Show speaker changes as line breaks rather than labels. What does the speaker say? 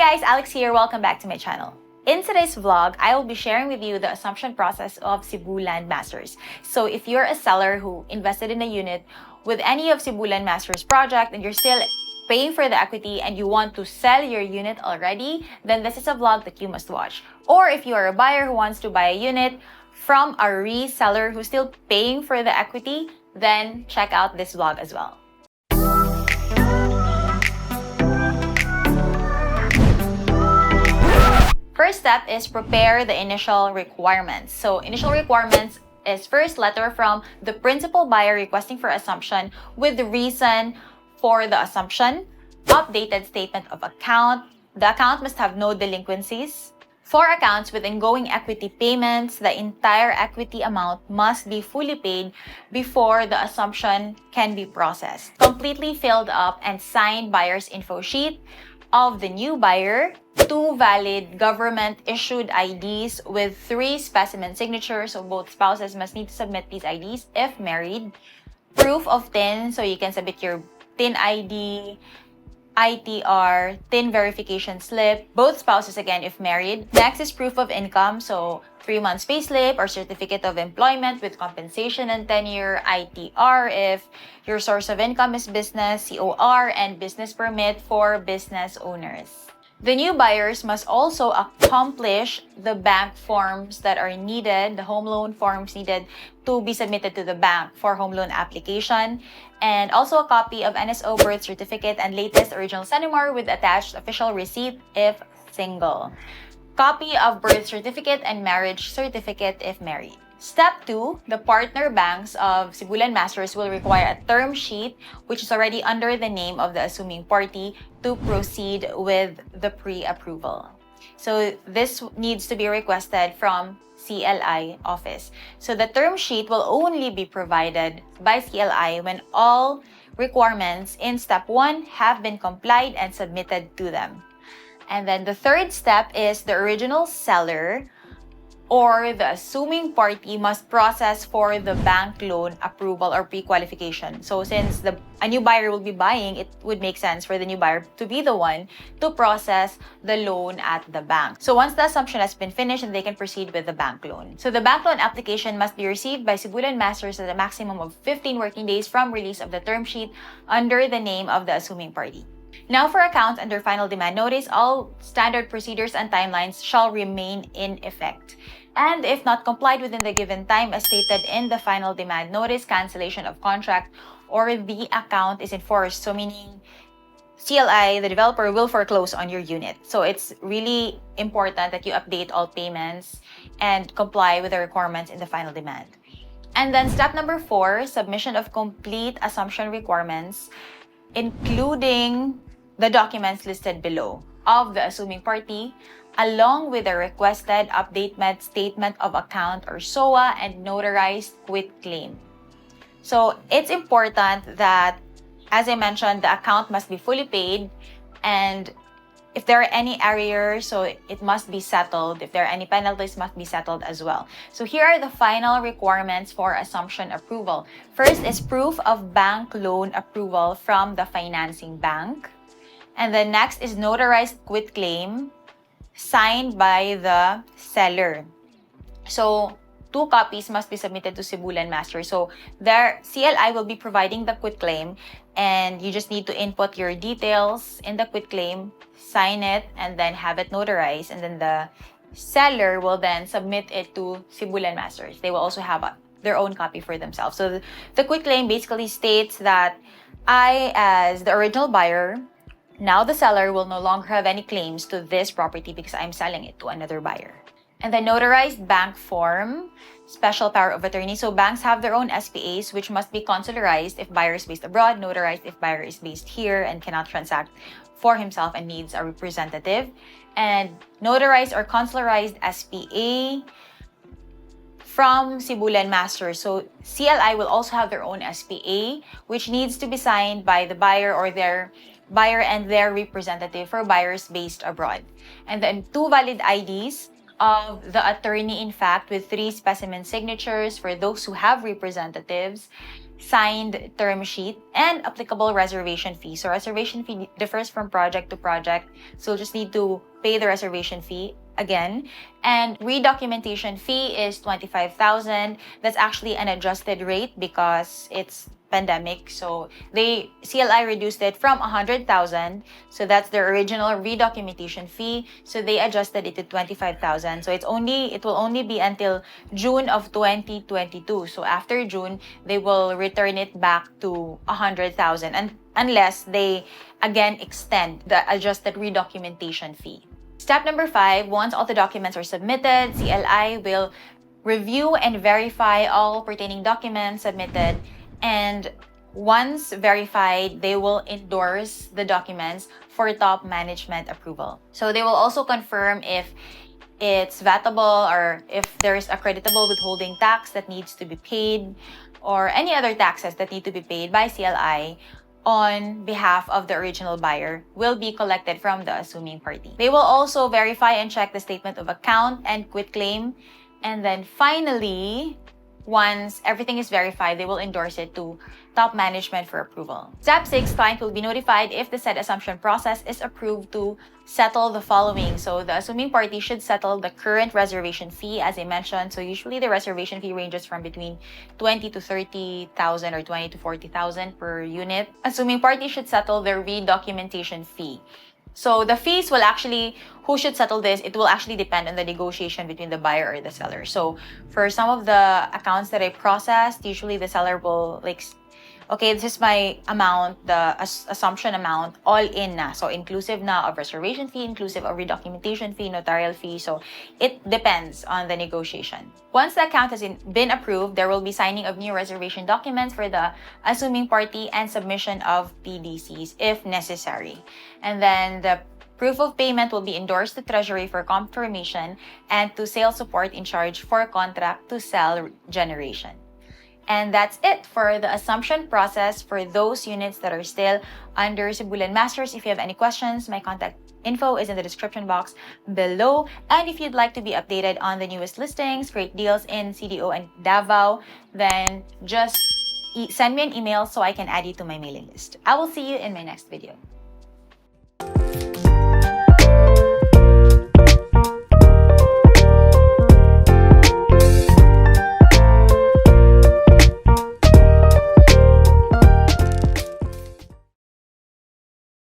guys, Alex here. Welcome back to my channel. In today's vlog, I will be sharing with you the assumption process of Cebu Landmasters. So if you're a seller who invested in a unit with any of Cebu Landmasters project and you're still paying for the equity and you want to sell your unit already, then this is a vlog that you must watch. Or if you are a buyer who wants to buy a unit from a reseller who's still paying for the equity, then check out this vlog as well. First step is prepare the initial requirements. So initial requirements is first letter from the principal buyer requesting for assumption with the reason for the assumption, updated statement of account. The account must have no delinquencies. For accounts with ongoing equity payments, the entire equity amount must be fully paid before the assumption can be processed. Completely filled up and signed buyer's info sheet of the new buyer, 2 valid government-issued IDs with 3 specimen signatures, so both spouses must need to submit these IDs if married, proof of TIN, so you can submit your TIN ID, ITR, TIN verification slip, both spouses again if married. Next is proof of income, so 3 months payslip or certificate of employment with compensation and tenure, ITR if your source of income is business, COR, and business permit for business owners. The new buyers must also accomplish the bank forms that are needed, the home loan forms needed to be submitted to the bank for home loan application, and also a copy of NSO birth certificate and latest original SENIMAR with attached official receipt if single. Copy of birth certificate and marriage certificate if married. Step 2, the partner banks of Cebu Landmasters will require a term sheet which is already under the name of the assuming party to proceed with the pre-approval. So this needs to be requested from CLI office. So the term sheet will only be provided by CLI when all requirements in step 1 have been complied and submitted to them. And then the third step is the original seller or the assuming party must process for the bank loan approval or pre-qualification. So since a new buyer will be buying, it would make sense for the new buyer to be the one to process the loan at the bank. So once the assumption has been finished, then they can proceed with the bank loan. So the bank loan application must be received by Cebu Landmasters at a maximum of 15 working days from release of the term sheet under the name of the assuming party. Now for accounts under final demand notice, all standard procedures and timelines shall remain in effect. And if not complied within the given time as stated in the final demand notice, cancellation of contract or the account is enforced. So meaning CLI, the developer, will foreclose on your unit. So it's really important that you update all payments and comply with the requirements in the final demand. And then step number 4, submission of complete assumption requirements, including the documents listed below of the assuming party, along with the requested updated statement of account or SOA and notarized quitclaim. So it's important that, as I mentioned, the account must be fully paid, and if there are any arrears, so it must be settled. If there are any penalties, must be settled as well. So here are the final requirements for assumption approval. First is proof of bank loan approval from the financing bank. And then next is notarized quitclaim signed by the seller. So 2 copies must be submitted to Cebu Landmasters. So their CLI will be providing the quitclaim, and you just need to input your details in the quitclaim, sign it, and then have it notarized. And then the seller will then submit it to Cebu Landmasters. They will also have their own copy for themselves. So the quitclaim basically states that I, as the original buyer, now the seller, will no longer have any claims to this property because I'm selling it to another buyer. And the notarized bank form, special power of attorney. So banks have their own SPAs, which must be consularized if buyer is based abroad, notarized if buyer is based here and cannot transact for himself and needs a representative. And notarized or consularized SPA from Cebu Landmasters. So CLI will also have their own SPA, which needs to be signed by the buyer or their buyer and their representative for buyers based abroad. And then 2 valid IDs of the attorney in fact with 3 specimen signatures for those who have representatives, signed term sheet, and applicable reservation fee. So reservation fee differs from project to project, so just need to pay the reservation fee again. And redocumentation fee is 25,000. That's actually an adjusted rate because it's pandemic. So CLI reduced it from 100,000. So that's their original redocumentation fee. So they adjusted it to 25,000. So it will only be until June of 2022. So after June, they will return it back to 100,000, and unless they again extend the adjusted redocumentation fee. Step number 5, once all the documents are submitted, CLI will review and verify all pertaining documents submitted, and once verified, they will endorse the documents for top management approval. So they will also confirm if it's VATable or if there's a creditable withholding tax that needs to be paid or any other taxes that need to be paid by CLI on behalf of the original buyer will be collected from the assuming party. They will also verify and check the statement of account and quitclaim. And then finally, once everything is verified, they will endorse it to top management for approval. Step 6, client will be notified if the said assumption process is approved to settle the following. So the assuming party should settle the current reservation fee, as I mentioned. So usually the reservation fee ranges from between 20 to 30,000 or 20 to 40,000 per unit. Assuming party should settle their redocumentation fee. So the fees will actually, who should settle this, it will actually depend on the negotiation between the buyer or the seller. So for some of the accounts that I processed, usually the seller will okay, this is my amount, the assumption amount, all in na. So inclusive na of reservation fee, inclusive of redocumentation fee, notarial fee. So it depends on the negotiation. Once the account has been approved, there will be signing of new reservation documents for the assuming party and submission of PDCs if necessary. And then the proof of payment will be endorsed to Treasury for confirmation and to sales support in charge for contract to sell generation. And that's it for the assumption process for those units that are still under Cebu Landmasters. If you have any questions, my contact info is in the description box below. And if you'd like to be updated on the newest listings, great deals in CDO and Davao, then just send me an email so I can add you to my mailing list. I will see you in my next video.